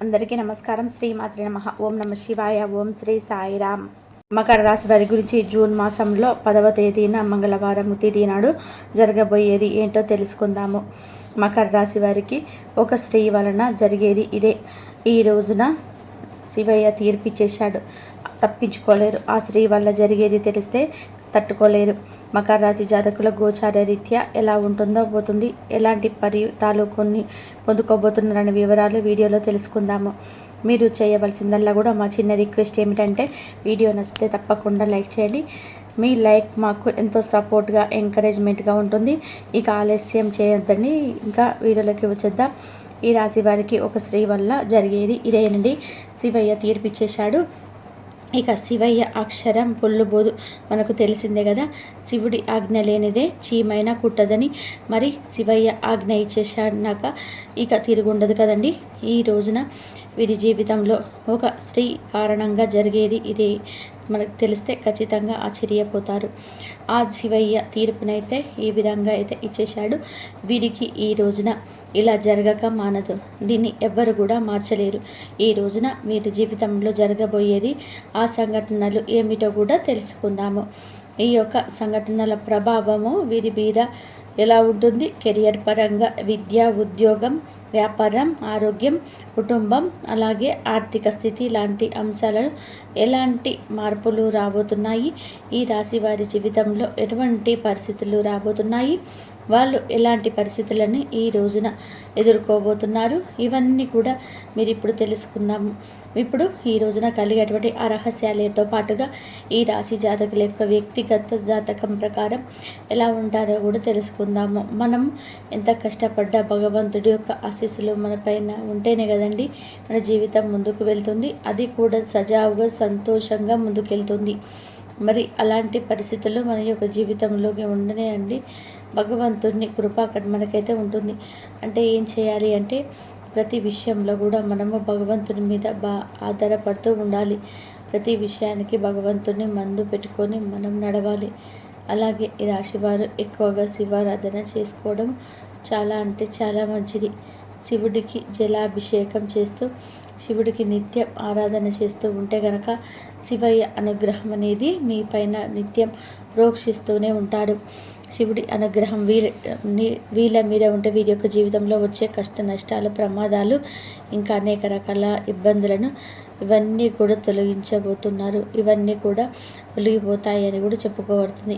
అందరికీ నమస్కారం. శ్రీమాత్రే నమః. ఓం నమ శివాయ. ఓం శ్రీ సాయిరామ్. మకర రాశి వారి గురించి జూన్ మాసంలో 10వ తేదీన మంగళవారం తిథి నాడు జరగబోయేది ఏంటో తెలుసుకుందాము. మకర రాశి వారికి ఒక స్త్రీ వలన జరిగేది ఇదే. ఈ రోజున శివయ్య తీర్పిచ్చేశాడు, తప్పించుకోలేరు. ఆ స్త్రీ వల్ల జరిగేది తెలిస్తే తట్టుకోలేరు. మకర రాశి జాతకుల గోచార రీత్యా ఎలా ఉంటుందో పోతుంది, ఎలాంటి ఫలితాలు కొన్ని పొందుకోబోతున్నారనే వివరాలు వీడియోలో తెలుసుకుందాము. మీరు చేయవలసిందల్లా కూడా మా చిన్న రిక్వెస్ట్ ఏమిటంటే వీడియో నచ్చితే తప్పకుండా లైక్ చేయండి. మీ లైక్ మాకు ఎంతో సపోర్ట్గా, ఎంకరేజ్మెంట్గా ఉంటుంది. ఇక ఆలస్యం చేయొద్దండి, ఇంకా వీడియోలోకి వచ్చేద్దాం. ఈ రాశి వారికి ఒక స్త్రీ వల్ల జరిగేది ఇదేనండి. శివయ్య తీర్పిచ్చేశాడు. ఇక శివయ్య అక్షరం పొల్లుబోదు, మనకు తెలిసిందే కదా. శివుడి ఆజ్ఞ లేనిదే చీమైనా కుట్టదని. మరి శివయ్య ఆజ్ఞ ఇచ్చేశాక ఇక తిరుగుండదు కదండి. ఈ రోజున వీరి జీవితంలో ఒక స్త్రీ కారణంగా జరిగేది ఇదే మనకు తెలిస్తే ఖచ్చితంగా ఆశ్చర్యపోతారు. ఆ శివయ్య తీర్పునైతే ఈ విధంగా అయితే ఇచ్చేశాడు. వీరికి ఈ రోజున ఇలా జరగక మానదు. దీన్ని ఎవ్వరు కూడా మార్చలేరు. ఈ రోజున వీరి జీవితంలో జరగబోయేది ఆ సంఘటనలు ఏమిటో కూడా తెలుసుకుందాము. ఈ యొక్క సంఘటనల ప్రభావము వీరి మీద ఎలా ఉంటుంది, కెరియర్ పరంగా, విద్య, ఉద్యోగం, వ్యాపారం, ఆరోగ్యం, కుటుంబం, అలాగే ఆర్థిక స్థితి లాంటి అంశాలలో ఎలాంటి మార్పులు రాబోతున్నాయి, ఈ రాశి వారి జీవితంలో ఎటువంటి పరిస్థితులు రాబోతున్నాయి, వాళ్ళు ఎలాంటి పరిస్థితులను ఈ రోజున ఎదుర్కోబోతున్నారు, ఇవన్నీ కూడా మీరు ఇప్పుడు తెలుసుకుందాము. ఇప్పుడు ఈ రోజున కలిగేటువంటి ఆ రహస్యాలతో పాటుగా ఈ రాశి జాతకుల యొక్క వ్యక్తిగత జాతకం ప్రకారం ఎలా ఉంటారో కూడా తెలుసుకుందాము. మనం ఎంత కష్టపడ్డా భగవంతుడి యొక్క ఆశీస్సులు మన పైన ఉంటేనే కదండి మన జీవితం ముందుకు వెళ్తుంది. అది కూడా సజావుగా, సంతోషంగా ముందుకెళ్తుంది. మరి అలాంటి పరిస్థితుల్లో మన యొక్క జీవితంలోకి ఉండనే అండి భగవంతుడిని కృప మనకైతే ఉంటుంది. అంటే ఏం చేయాలి అంటే ప్రతి విషయంలో కూడా మనము భగవంతుని మీద ఆధారపడుతూ ఉండాలి. ప్రతి విషయానికి భగవంతుని మందు పెట్టుకొని మనం నడవాలి. అలాగే ఈ రాశివారు ఎక్కువగా శివారాధన చేసుకోవడం చాలా అంటే చాలా మంచిది. శివుడికి జలాభిషేకం చేస్తూ, శివుడికి నిత్యం ఆరాధన చేస్తూ ఉంటే కనుక శివయ్య అనుగ్రహం అనేది మీ పైన నిత్యం ప్రోక్షిస్తూనే ఉంటాడు. శివుడి అనుగ్రహం వీళ్ళ మీద ఉంటే వీరి యొక్క జీవితంలో వచ్చే కష్ట నష్టాలు, ప్రమాదాలు, ఇంకా అనేక రకాల ఇబ్బందులను ఇవన్నీ కూడా తొలగించబోతున్నారు. ఇవన్నీ కూడా తొలగిపోతాయని కూడా చెప్పుకోబడుతుంది.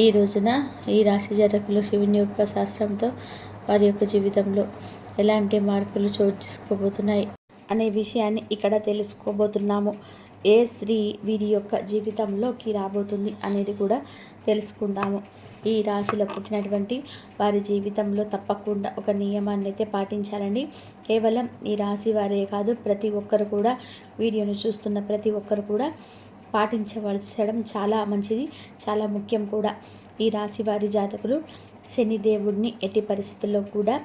ఈ రోజున ఈ రాశి జాతకులు శివుని యొక్క శాస్త్రంతో వారి యొక్క జీవితంలో ఎలాంటి మార్పులు చోటు చేసుకోబోతున్నాయి అనే విషయాన్ని ఇక్కడ తెలుసుకోబోతున్నాము. ఏ స్త్రీ వీరి యొక్క జీవితంలోకి రాబోతుంది అనేది కూడా తెలుసుకుందాము. ఈ రాశిలో పుట్టినటువంటి వారి జీవితంలో తప్పకుండా ఒక నియమాన్ని అయితే పాటించాలండి. కేవలం ఈ రాశి వారే కాదు, ప్రతి ఒక్కరు కూడా, వీడియోను చూస్తున్న ప్రతి ఒక్కరు కూడా పాటించవలసడం చాలా మంచిది, చాలా ముఖ్యం కూడా. ఈ రాశి వారి జాతకులు శని దేవుడిని ఎట్టి పరిస్థితుల్లో కూడా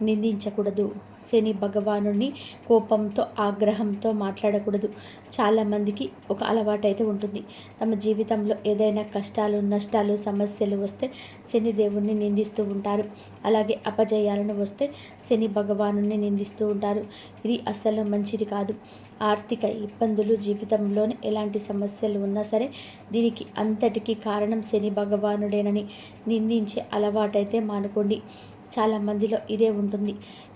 నిందించకూడదు. శని భగవానుని కోపంతో, ఆగ్రహంతో మాట్లాడకూడదు. చాలామందికి ఒక అలవాటు అయితే ఉంటుంది. తమ జీవితంలో ఏదైనా కష్టాలు, నష్టాలు, సమస్యలు వస్తే శని దేవుణ్ణి నిందిస్తూ ఉంటారు. అలాగే అపజయాలను వస్తే శని భగవానుని నిందిస్తూ ఉంటారు. ఇది అస్సలు మంచిది కాదు. ఆర్థిక ఇబ్బందులు, జీవితంలోని ఎలాంటి సమస్యలు ఉన్నా సరే దీనికి అంతటికీ కారణం శని భగవానుడేనని నిందించే అలవాటైతే మానుకోండి. చాలామందిలో ఇదే ఉంటుంది.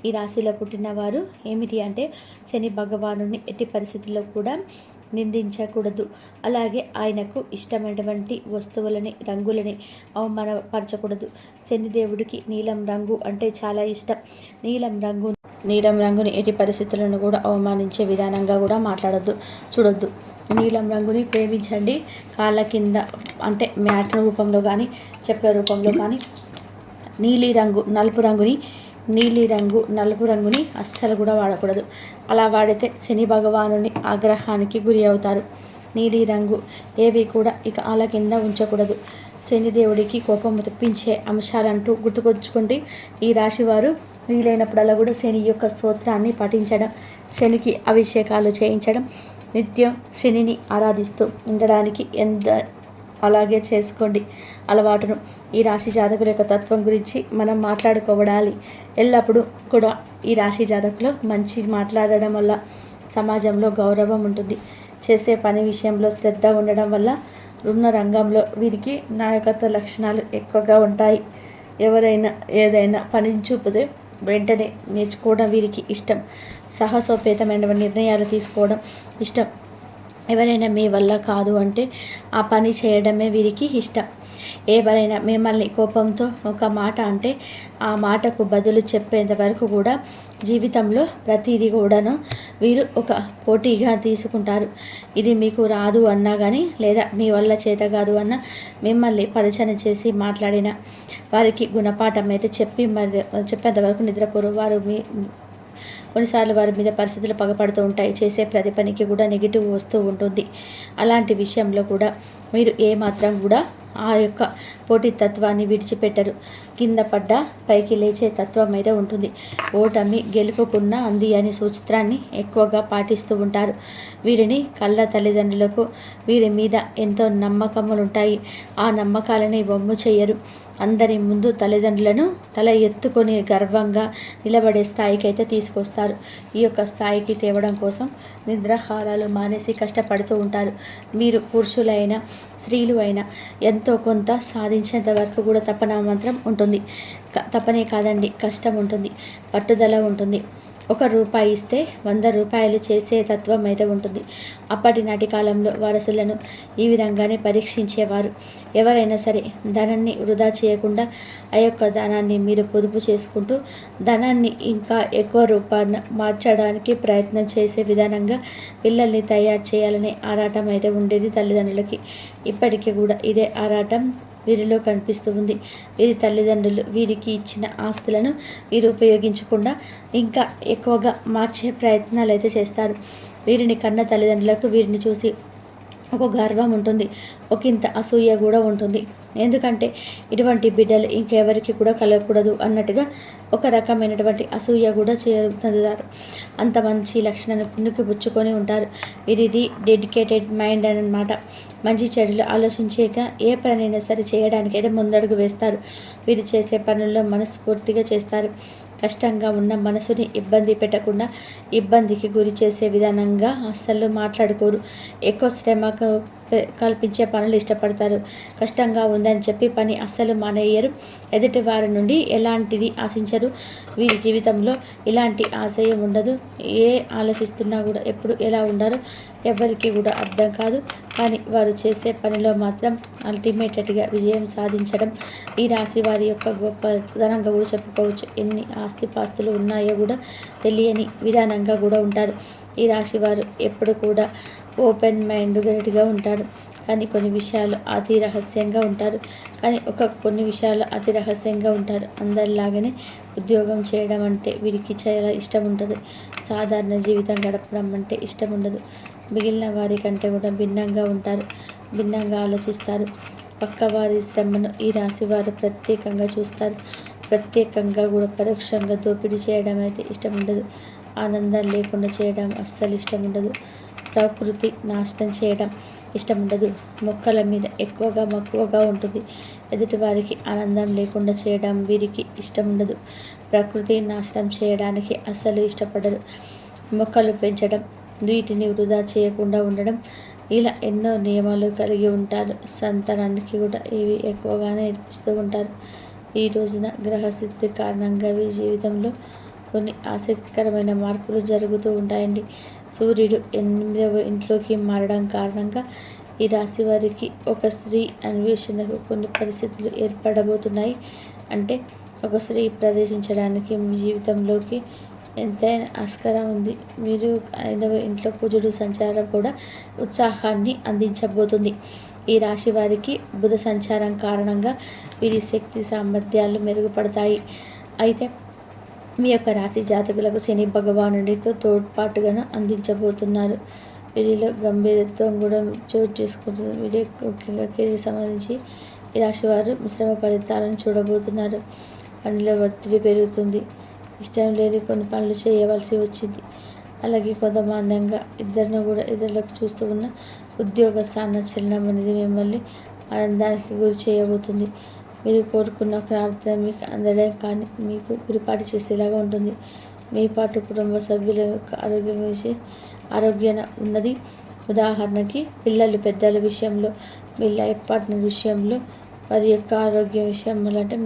ఈ రాశిలో పుట్టిన వారు ఏమిటి అంటే శని భగవానుని ఎట్టి పరిస్థితుల్లో కూడా నిందించకూడదు. అలాగే ఆయనకు ఇష్టమైనటువంటి వస్తువులని, రంగులని అవమానపరచకూడదు. శనిదేవుడికి నీలం రంగు అంటే చాలా ఇష్టం. నీలం రంగుని ఎట్టి పరిస్థితులను కూడా అవమానించే విధానంగా కూడా మాట్లాడొద్దు, చూడొద్దు. నీలం రంగుని ప్రేమించండి. కాళ్ళ కింద అంటే మ్యాట్ రూపంలో కానీ, చెప్పుల రూపంలో కానీ నలుపు రంగుని అస్సలు కూడా వాడకూడదు. అలా వాడితే శని భగవానుని ఆగ్రహానికి గురి అవుతారు. నీలి రంగు ఏవి కూడా ఇక అలా కింద ఉంచకూడదు. శనిదేవుడికి కోపం తెప్పించే అంశాలంటూ గుర్తుకొచ్చుకుంటే ఈ రాశివారు వీలైనప్పుడల్లా కూడా శని యొక్క స్తోత్రాన్ని పఠించడం, శనికి అభిషేకాలు చేయించడం, నిత్యం శనిని ఆరాధిస్తూ ఉండడానికి అలాగే చేసుకోండి అలవాటును. ఈ రాశి జాతకుల యొక్క తత్వం గురించి మనం మాట్లాడుకోవడాలి. ఎల్లప్పుడూ కూడా ఈ రాశి జాతకులు మంచి మాట్లాడడం వల్ల సమాజంలో గౌరవం ఉంటుంది. చేసే పని విషయంలో శ్రద్ధ ఉండడం వల్ల ఉన్న రంగంలో వీరికి నాయకత్వ లక్షణాలు ఎక్కువగా ఉంటాయి. ఎవరైనా ఏదైనా పనిని చూపితే వెంటనే నేర్చుకోవడం వీరికి ఇష్టం. సాహసోపేతమైన నిర్ణయాలు తీసుకోవడం ఇష్టం. ఎవరైనా మీ వల్ల కాదు అంటే ఆ పని చేయడమే వీరికి ఇష్టం. ఎవరైనా మిమ్మల్ని కోపంతో ఒక మాట అంటే ఆ మాటకు బదులు చెప్పేంత వరకు కూడా జీవితంలో ప్రతిదీ కూడాను వీరు ఒక పోటీగా తీసుకుంటారు. ఇది మీకు రాదు అన్నా కానీ, లేదా మీ వల్ల చేత కాదు అన్నా, మిమ్మల్ని పరిచయం చేసి మాట్లాడిన వారికి గుణపాఠం అయితే చెప్పేంత వరకు నిద్రపోరు. కొన్నిసార్లు వారి మీద పరిస్థితులు పగపడుతూ ఉంటాయి. చేసే ప్రతి పనికి కూడా నెగిటివ్ వస్తూ ఉంటుంది. అలాంటి విషయంలో కూడా మీరు ఏమాత్రం కూడా ఆ యొక్క పోటీతత్వాన్ని విడిచిపెట్టరు. కింద పడ్డ పైకి లేచే తత్వం అయితే ఉంటుంది. ఓటమి గెలుపుకున్న అంది అనే సూత్రాన్ని ఎక్కువగా పాటిస్తూ ఉంటారు. వీరిని కళ్ళ తల్లిదండ్రులకు వీరి మీద ఎంతో నమ్మకములు ఉంటాయి. ఆ నమ్మకాలని వమ్ము చేయరు. అందరి ముందు తల్లిదండ్రులను తల ఎత్తుకొని గర్వంగా నిలబడే స్థాయికి అయితే తీసుకొస్తారు. ఈ యొక్క స్థాయికి తేవడం కోసం నిద్రాహారాలు మానేసి కష్టపడుతూ ఉంటారు. మీరు పురుషులైనా స్త్రీలు అయినా ఎంతో కొంత సాధించేంత వరకు కూడా తపన మాత్రం ఉంటుంది. తపనే కాదండి, కష్టం ఉంటుంది, పట్టుదల ఉంటుంది. ₹1 ఇస్తే 100 రూపాయలు చేసే తత్వం అయితే ఉంటుంది. అప్పటి నాటి కాలంలో వారసులను ఈ విధంగానే పరీక్షించేవారు. ఎవరైనా సరే ధనాన్ని వృధా చేయకుండా ఆ యొక్క ధనాన్ని మీరు పొదుపు చేసుకుంటూ ధనాన్ని ఇంకా ఎక్కువ రూపాన్ని మార్చడానికి ప్రయత్నం చేసే విధానంగా పిల్లల్ని తయారు చేయాలనే ఆరాటం అయితే ఉండేది తల్లిదండ్రులకి. ఇప్పటికీ కూడా ఇదే ఆరాటం వీరిలో కనిపిస్తూ ఉంది. వీరి తల్లిదండ్రులు వీరికి ఇచ్చిన ఆస్తులను వీరు ఉపయోగించకుండా ఇంకా ఎక్కువగా మార్చే ప్రయత్నాలు అయితే చేస్తారు. వీరిని కన్న తల్లిదండ్రులకు వీరిని చూసి ఒక గర్వం ఉంటుంది, ఒకంత అసూయ కూడా ఉంటుంది. ఎందుకంటే ఇటువంటి బిడ్డలు ఇంకెవరికి కూడా కలగకూడదు అన్నట్టుగా ఒక రకమైనటువంటి అసూయ కూడా చెందుతారు. అంత మంచి లక్షణాన్ని పుణ్యకి పుచ్చుకొని ఉంటారు. వీరిది డెడికేటెడ్ మైండ్ అన్నమాట. మంచి చెడులు ఆలోచించాక ఏ పనైనా సరే చేయడానికైతే ముందడుగు వేస్తారు. వీరు చేసే పనుల్లో మనస్ఫూర్తిగా చేస్తారు. కష్టంగా ఉన్న మనసుని ఇబ్బంది పెట్టకుండా ఇబ్బందికి గురి చేసే విధానంగా అస్సలు మాట్లాడుకోరు. ఎక్కువ శ్రమ కల్పించే పనులు ఇష్టపడతారు. కష్టంగా ఉందని చెప్పి పని అస్సలు మానేయరు. ఎదుటి వారి నుండి ఎలాంటిది ఆశించరు. వీరి జీవితంలో ఇలాంటి ఆశయం ఉండదు. ఏ ఆలోచిస్తున్నా కూడా ఎప్పుడు ఎలా ఉండారో ఎవరికి కూడా అర్థం కాదు. కానీ వారు చేసే పనిలో మాత్రం అల్టిమేటెడ్గా విజయం సాధించడం ఈ రాశి వారి యొక్క గొప్పదనంగా కూడా చెప్పుకోవచ్చు. ఎన్ని ఆస్తిపాస్తులు ఉన్నాయో కూడా తెలియని విధానంగా కూడా ఉంటారు. ఈ రాశి వారు ఎప్పుడు కూడా ఓపెన్ మైండ్గా ఉంటారు. కానీ కొన్ని విషయాలు అతి రహస్యంగా ఉంటారు. కొన్ని విషయాలు అతి రహస్యంగా ఉంటారు. అందరిలాగానే ఉద్యోగం చేయడం అంటే వీరికి చాలా ఇష్టం ఉంటుంది. సాధారణ జీవితం గడపడం అంటే ఇష్టం ఉండదు. మిగిలిన వారి కంటే కూడా భిన్నంగా ఉంటారు. భిన్నంగా ఆలోచిస్తారు. పక్కవారి శ్రమను ఈ రాశి వారు ప్రత్యేకంగా చూస్తారు. ప్రత్యేకంగా కూడా పరోక్షంగా దోపిడీ చేయడం అయితే ఇష్టం ఉండదు. ఆనందం లేకుండా చేయడం అస్సలు ఇష్టం ఉండదు. ప్రకృతి నాశనం చేయడం ఇష్టం ఉండదు. మొక్కల మీద ఎక్కువగా మక్కువగా ఉంటుంది. ఎదుటివారికి ఆనందం లేకుండా చేయడం వీరికి ఇష్టం ఉండదు. ప్రకృతి నాశనం చేయడానికి అస్సలు ఇష్టపడరు. మొక్కలు పెంచడం, వీటిని వృధా చేయకుండా ఉండడం, ఇలా ఎన్నో నియమాలు కలిగి ఉంటారు. సంతానానికి కూడా ఇవి ఎక్కువగా నేర్పిస్తూ ఉంటారు. ఈ రోజున గ్రహస్థితి కారణంగా వీరి జీవితంలో కొన్ని ఆసక్తికరమైన మార్పులు జరుగుతూ ఉంటాయండి. సూర్యుడు 8వ ఇంట్లోకి మారడం కారణంగా ఈ రాశి వారికి ఒక స్త్రీ అన్వేషణకు కొన్ని పరిస్థితులు ఏర్పడబోతున్నాయి. అంటే ఒక స్త్రీ ప్రవేశించడానికి మీ జీవితంలోకి ఎంతైనా ఆస్కారం ఉంది. మీరు 5వ ఇంట్లో కుజుడు సంచారం కూడా ఉత్సాహాన్ని అందించబోతుంది. ఈ రాశి వారికి బుధ సంచారం కారణంగా వీరి శక్తి సామర్థ్యాలు మెరుగుపడతాయి. అయితే మీ యొక్క రాశి జాతకులకు శని భగవానుడితో తోడ్పాటుగా అందించబోతున్నారు. వీరిలో గంభీరత్వం కూడా చోటు చేసుకుంటుంది. వీరి ముఖ్యంగా సంబంధించి ఈ రాశి వారు మిశ్రమ ఫలితాలను చూడబోతున్నారు. పనిలో ఒత్తిడి పెరుగుతుంది. ఇష్టం లేని కొన్ని పనులు చేయవలసి వచ్చింది. అలాగే కొంతమందంగా ఇతరులకు చూస్తూ ఉన్న ఉద్యోగ స్థాన చలనం అనేది మిమ్మల్ని ఆనందానికి గురి చేయబోతుంది. మీరు కోరుకున్న ప్రార్థన మీకు అందడం కానీ మీకు గురిపాటు చేసేలాగా ఉంటుంది. మీ పాటు కుటుంబ సభ్యుల యొక్క ఆరోగ్యం ఆరోగ్యాన ఉన్నది. ఉదాహరణకి పిల్లలు పెద్దల విషయంలో, మీ లైఫ్ పార్ట్నర్ విషయంలో, వారి యొక్క ఆరోగ్యం విషయంలో అంటే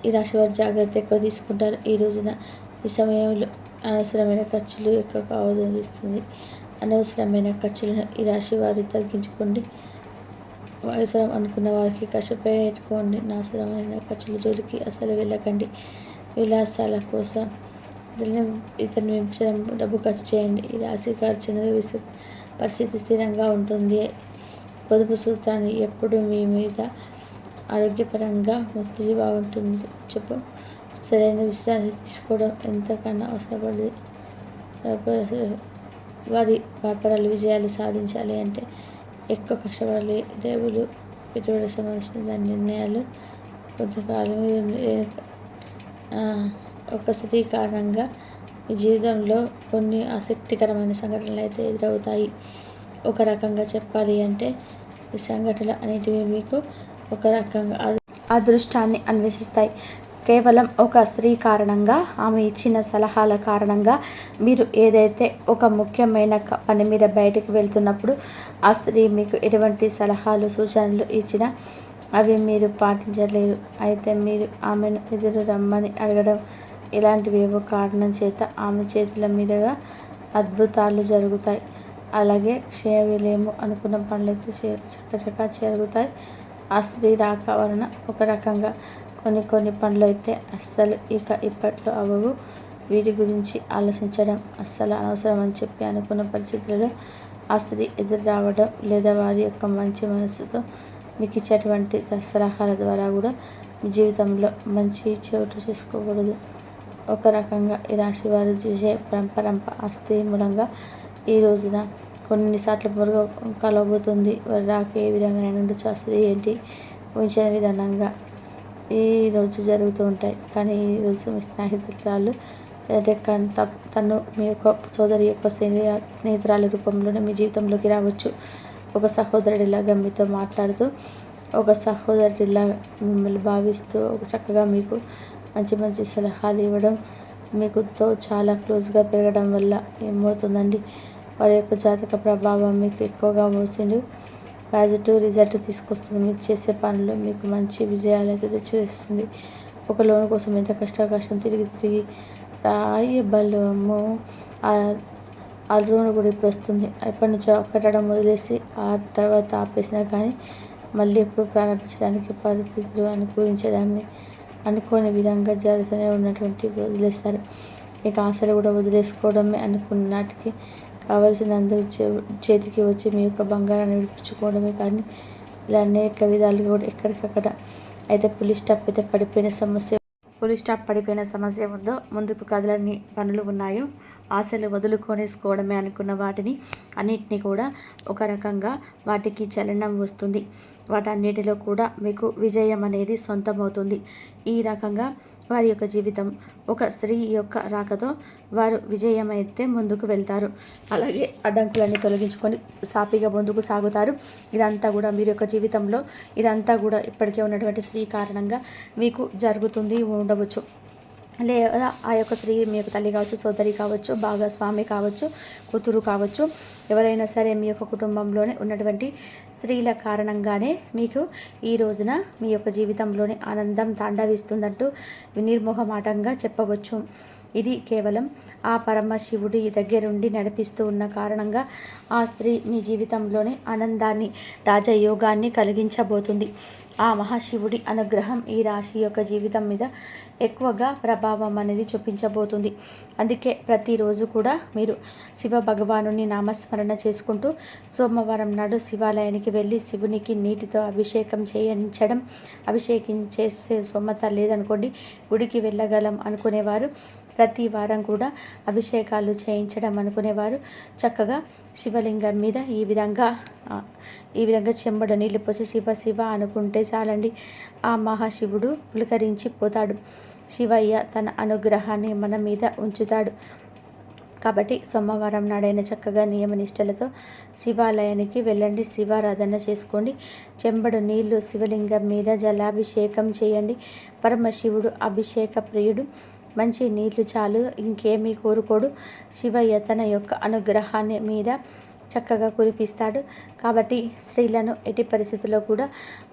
ఈ రాశి వారు జాగ్రత్త ఎక్కువ తీసుకుంటారు. ఈ రోజున ఈ సమయంలో అనవసరమైన ఖర్చులు ఎక్కువగా అవలంబిస్తుంది. అనవసరమైన ఖర్చులను ఈ రాశి వారు తగ్గించుకోండి. అవసరం అనుకున్న వారికి కష్టపెట్టుకోండి. నాశనమైన ఖర్చుల జోలికి అసలు వెళ్ళకండి. విలాసాల కోసం ఇతరులను పెంచడం డబ్బు ఖర్చు చేయండి. ఈ రాశి ఖర్చు పరిస్థితి స్థిరంగా ఉంటుంది. పొదుపు సూత్రాన్ని ఎప్పుడు మీ మీద ఆరోగ్యపరంగా ఒత్తిడి బాగుంటుంది చెప్పు. సరైన విశ్రాంతి తీసుకోవడం ఎంతకన్నా అవసరపడి వారి వ్యాపారాలు విజయాలు సాధించాలి అంటే ఎక్కువ కష్టపడాలి. దేవులు పెట్టుబడి సంబంధించిన దాని నిర్ణయాలు కొంతకాలం ఒక స్త్రీ కారణంగా మీ జీవితంలో కొన్ని ఆసక్తికరమైన సంఘటనలు అయితే ఎదురవుతాయి. ఒక రకంగా చెప్పాలి అంటే ఈ సంఘటనలు అనేటివి మీకు ఒక రకంగా అదృష్టాన్ని అన్వేషిస్తాయి. కేవలం ఒక స్త్రీ కారణంగా, ఆమె ఇచ్చిన సలహాల కారణంగా మీరు ఏదైతే ఒక ముఖ్యమైన పని మీద బయటకు వెళ్తున్నప్పుడు ఆ స్త్రీ మీకు ఎటువంటి సలహాలు సూచనలు ఇచ్చినా అవి మీరు పాటించలేరు. అయితే మీరు ఆమెను ఎదురు రమ్మని అడగడం ఇలాంటివేవో కారణం చేత ఆమె చేతుల మీదుగా అద్భుతాలు జరుగుతాయి. అలాగే చేయలేము అనుకున్న పనులైతే చకచకా జరుగుతాయి. ఆ స్త్రీ రాక వలన ఒక రకంగా కొన్ని పనులు అయితే అస్సలు ఇప్పట్లో అవ్వవు. వీటి గురించి ఆలోచించడం అస్సలు అనవసరం అని చెప్పి అనుకున్న పరిస్థితులలో ఆ స్త్రీ ఎదురు రావడం లేదా వారి యొక్క మంచి మనసుతో మీకు ఇచ్చేటువంటి సలహాల ద్వారా కూడా మీ జీవితంలో మంచి చోటు చేసుకోకూడదు. ఒక రకంగా ఈ రాశి వారి విజయ పరంపర ఆ స్త్రీ మూలంగా ఈ రోజున కొన్నిసార్లు పొరుగు కలవబోతుంది. వారి రాక ఏ విధంగా ఉండొచ్చు, ఆ స్త్రీ ఏంటి ఊహించిన విధానంగా ఈరోజు జరుగుతూ ఉంటాయి. కానీ ఈరోజు మీ స్నేహితురాలు తను మీ యొక్క సోదరి యొక్క స్నేహితురాలి రూపంలోనే మీ జీవితంలోకి రావచ్చు. ఒక సహోదరుడిలాగా మీతో మాట్లాడుతూ, ఒక సహోదరుడిలా మిమ్మల్ని భావిస్తూ ఒక చక్కగా మీకు మంచి సలహాలు ఇవ్వడం, మీకుతో చాలా క్లోజ్గా పెరగడం వల్ల ఏమవుతుందండి, వారి యొక్క జాతక ప్రభావం మీకు ఎక్కువగా మోసిండు పాజిటివ్ రిజల్ట్ తీసుకొస్తుంది. మీరు చేసే పనులు మీకు మంచి విజయాలు అయితే తెచ్చివేస్తుంది. ఒక లోన్ కోసం ఎంత కష్టం తిరిగి రాయి బలము ఆ లోన్ కూడా ఇప్పుడు వస్తుంది. ఎప్పటి నుంచో కట్టడం వదిలేసి ఆ తర్వాత ఆపేసినా కానీ మళ్ళీ ఎప్పుడు ప్రారంభించడానికి పరిస్థితులు అనుకూలించడాన్ని అనుకోని విధంగా జరుగుతూనే ఉన్నటువంటి వదిలేస్తారు. ఇక ఆశలు కూడా వదిలేసుకోవడమే అనుకున్న నాటికి కావలసినందుకు చేతికి వచ్చి మీ యొక్క బంగారాన్ని విడిపించుకోవడమే. కానీ ఇలా అనేక విధాలుగా కూడా ఎక్కడికక్కడ అయితే పులి స్టాప్ పడిపోయిన సమస్య ఉందో, ముందుకు కదలని పనులు ఉన్నాయో, ఆశలు వదులుకొనేసుకోవడమే అనుకున్న వాటిని అన్నిటినీ కూడా ఒక రకంగా వాటికి చలనం వస్తుంది. వాటన్నిటిలో కూడా మీకు విజయం అనేది సొంతమవుతుంది. ఈ రకంగా వారి యొక్క జీవితం ఒక స్త్రీ యొక్క రాకతో వారు విజయమైతే ముందుకు వెళ్తారు. అలాగే అడ్డంకులన్నీ తొలగించుకొని సాఫీగా ముందుకు సాగుతారు. ఇదంతా కూడా మీరు యొక్క జీవితంలో ఇదంతా కూడా ఇప్పటికే ఉన్నటువంటి స్త్రీ కారణంగా మీకు జరుగుతుంది ఉండవచ్చు. లేదా ఆ యొక్క స్త్రీ మీ యొక్క తల్లి కావచ్చు, సోదరి కావచ్చు, భాగస్వామి కావచ్చు, కూతురు కావచ్చు, ఎవరైనా సరే మీ యొక్క కుటుంబంలోనే ఉన్నటువంటి స్త్రీల కారణంగానే మీకు ఈ రోజున మీ యొక్క జీవితంలోనే ఆనందం తాండవిస్తుందంటూ నిర్మోహమాటంగా చెప్పవచ్చు. ఇది కేవలం ఆ పరమశివుడి దగ్గరుండి నడిపిస్తూ ఉన్న కారణంగా ఆ స్త్రీ మీ జీవితంలోనే ఆనందాన్ని, రాజయోగాన్ని కలిగించబోతుంది. ఆ మహాశివుడి అనుగ్రహం ఈ రాశి యొక్క జీవితం మీద ఎక్కువగా ప్రభావం అనేది చూపించబోతుంది. అందుకే ప్రతిరోజు కూడా మీరు శివ భగవానుని నామస్మరణ చేసుకుంటూ సోమవారం నాడు శివాలయానికి వెళ్ళి శివునికి నీటితో అభిషేకం చేయించడం. అభిషేకించేసే సొమ్మత లేదనుకోండి, గుడికి వెళ్ళగలం అనుకునేవారు ప్రతి వారం కూడా అభిషేకాలు చేయించడం అనుకునేవారు చక్కగా శివలింగం మీద ఈ విధంగా చెంబడ నీళ్ళు పోసి శివ శివ అనుకుంటే చాలండి. ఆ మహాశివుడు పులకరించి పోతాడు. శివయ్య తన అనుగ్రహాన్ని మన మీద ఉంచుతాడు. కాబట్టి సోమవారం నాడైన చక్కగా నియమనిష్టలతో శివాలయానికి వెళ్ళండి, శివారాధన చేసుకోండి. చెంబడు నీళ్లు శివలింగం మీద జలాభిషేకం చేయండి. పరమశివుడు అభిషేక ప్రియుడు, మంచి నీళ్లు చాలు, ఇంకేమీ కోరుకోడు. శివయ్య తన యొక్క అనుగ్రహాన్ని మీద చక్కగా కురిపిస్తాడు. కాబట్టి స్త్రీలను ఎట్టి పరిస్థితుల్లో కూడా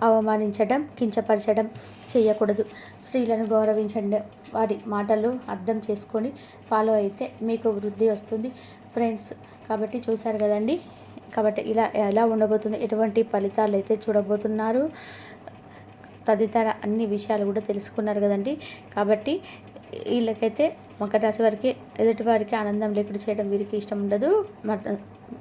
అవమానించడం, కించపరచడం చేయకూడదు. స్త్రీలను గౌరవించండి. వారి మాటలు అర్థం చేసుకొని ఫాలో అయితే మీకు వృద్ధి వస్తుంది ఫ్రెండ్స్. కాబట్టి చూశారు కదండి. కాబట్టి ఇలా ఎలా ఉండబోతుంది, ఎటువంటి ఫలితాలు అయితే చూడబోతున్నారు, తదితర అన్ని విషయాలు కూడా తెలుసుకున్నారు కదండి. కాబట్టి వీళ్ళకైతే మకర రాశి వారికి ఎదుటి వారికి ఆనందం లేకుండా చేయడం వీరికి ఇష్టం ఉండదు.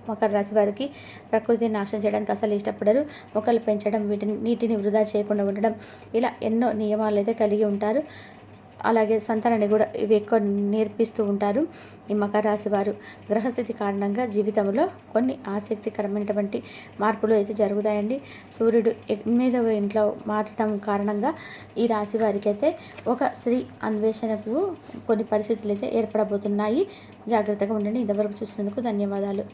మకర రాశి వారికి ప్రకృతిని నాశనం చేయడానికి అసలు ఇష్టపడరు. మొక్కలు పెంచడం, నీటిని వృధా చేయకుండా ఉండడం, ఇలా ఎన్నో నియమాలు అయితే కలిగి ఉంటారు. అలాగే సంతానాన్ని కూడా ఇవి ఎక్కువ నేర్పిస్తూ ఉంటారు ఈ మకర రాశి వారు. గ్రహస్థితి కారణంగా జీవితంలో కొన్ని ఆసక్తికరమైనటువంటి మార్పులు అయితే జరుగుతాయండి. సూర్యుడు 8వ ఇంట్లో మారడం కారణంగా ఈ రాశి వారికి అయితే ఒక స్త్రీ అన్వేషణకు కొన్ని పరిస్థితులు అయితే ఏర్పడబోతున్నాయి. జాగ్రత్తగా ఉండండి. ఇంతవరకు చూసినందుకు ధన్యవాదాలు.